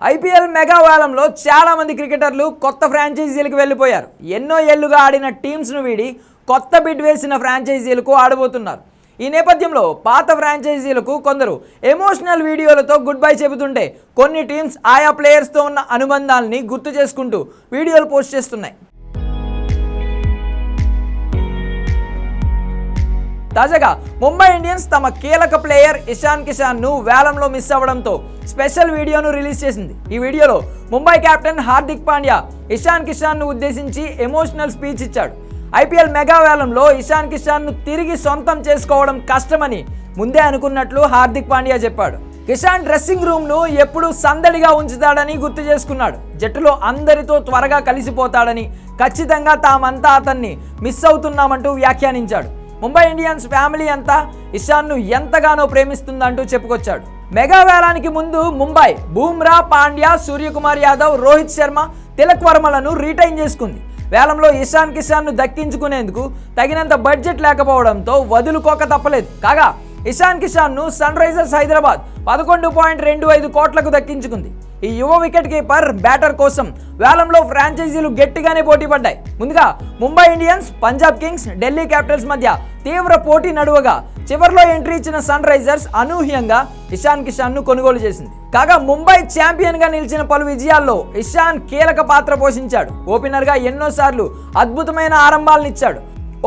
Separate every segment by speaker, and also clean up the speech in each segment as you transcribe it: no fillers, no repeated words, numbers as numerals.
Speaker 1: IPL mega వేలంలో చాలా మంది క్రికెటర్లు కొత్త ఫ్రాంచైజీలకు వెళ్ళిపోయారు. ఎన్నో ఏళ్లుగా ఆడిన టీమ్స్ను వీడి కొత్త బిడ్ వేసిన ఫ్రాంచైజీలకు ఆడబోతున్నారు. ఈ నేపథ్యంలో పాత ఫ్రాంచైజీలకు కొందరు ఎమోషనల్ వీడియోలతో గుడ్ బై చెబుతుంటే కొన్ని టీమ్స్ ఆయా ప్లేయర్స్తో ఉన్న అనుబంధాలని గుర్తు చేసుకుంటూ వీడియోలు పోస్ట్ చేస్తున్నాయి. తాజాగా ముంబై ఇండియన్స్ తమ కీలక ప్లేయర్ ఇషాన్ కిషాన్ను వేలంలో మిస్ అవ్వడంతో స్పెషల్ వీడియోను రిలీజ్ చేసింది. ఈ వీడియోలో ముంబై కెప్టెన్ హార్దిక్ పాండ్యా ఇషాన్ కిషాన్ను ఉద్దేశించి ఎమోషనల్ స్పీచ్ ఇచ్చాడు. ఐపీఎల్ మెగా వేలంలో ఇషాన్ కిషాన్ను తిరిగి సొంతం చేసుకోవడం కష్టమని ముందే అనుకున్నట్లు హార్దిక్ పాండ్యా చెప్పాడు. కిషాన్ డ్రెస్సింగ్ రూమ్ను ఎప్పుడూ సందడిగా ఉంచుతాడని గుర్తు చేసుకున్నాడు. జట్టులో అందరితో త్వరగా కలిసిపోతాడని, ఖచ్చితంగా తామంతా అతన్ని మిస్ అవుతున్నామంటూ వ్యాఖ్యానించాడు. ముంబై ఇండియన్స్ ఫ్యామిలీ అంతా ఇషాన్ను ఎంతగానో ప్రేమిస్తుందంటూ చెప్పుకొచ్చాడు. మెగా వేలానికి ముందు ముంబై బూమ్రా, పాండ్యా, సూర్యకుమార్ యాదవ్, రోహిత్ శర్మ, తిలక్ వర్మలను రీటైన్ చేసుకుంది. వేలంలో ఇషాన్ కిషాన్ను దక్కించుకునేందుకు తగినంత బడ్జెట్ లేకపోవడంతో వదులుకోక తప్పలేదు. కాగా ఇషాన్ కిషాన్ను సన్ రైజర్స్ హైదరాబాద్ 11.25 కోట్లకు దక్కించుకుంది. ఈ యువ వికెట్ కీపర్ బ్యాటర్ కోసం వేలంలో ఫ్రాంచైజీలు గట్టిగానే పోటీ పడ్డాయి. ముందుగా Mumbai Indians, Punjab Kings, Delhi Capitals మధ్య తీవ్ర పోటీ నడువగా చివరిలో ఎంట్రీ ఇచ్చిన సన్ రైజర్స్ అనూహ్యంగా ఇషాన్ కిషాన్ను కొనుగోలు చేసింది. కాగా ముంబై ఛాంపియన్గా నిలిచిన పలు విజయాల్లో ఇషాన్ కీలక పాత్ర పోషించాడు. ఓపెనర్గా ఎన్నోసార్లు అద్భుతమైన ఆరంభాలనిచ్చాడు.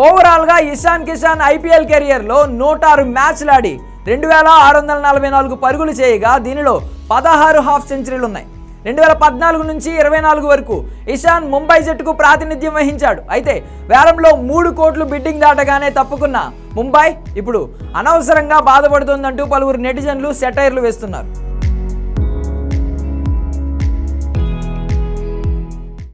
Speaker 1: ఓవరాల్గా ఇషాన్ కిషాన్ ఐపీఎల్ కెరియర్లో 106 మ్యాచ్లాడి 2644 పరుగులు చేయగా దీనిలో 16 హాఫ్ సెంచరీలు ఉన్నాయి. 2014 నుంచి 24 వరకు ఇషాన్ ముంబై జట్టుకు ప్రాతినిధ్యం వహించాడు. అయితే వేలంలో 3 కోట్లు బిడ్డింగ్ దాటగానే తప్పుకున్న ముంబై ఇప్పుడు అనవసరంగా బాధపడుతోందంటూ పలువురు నెటిజన్లు సెటైర్లు వేస్తున్నారు.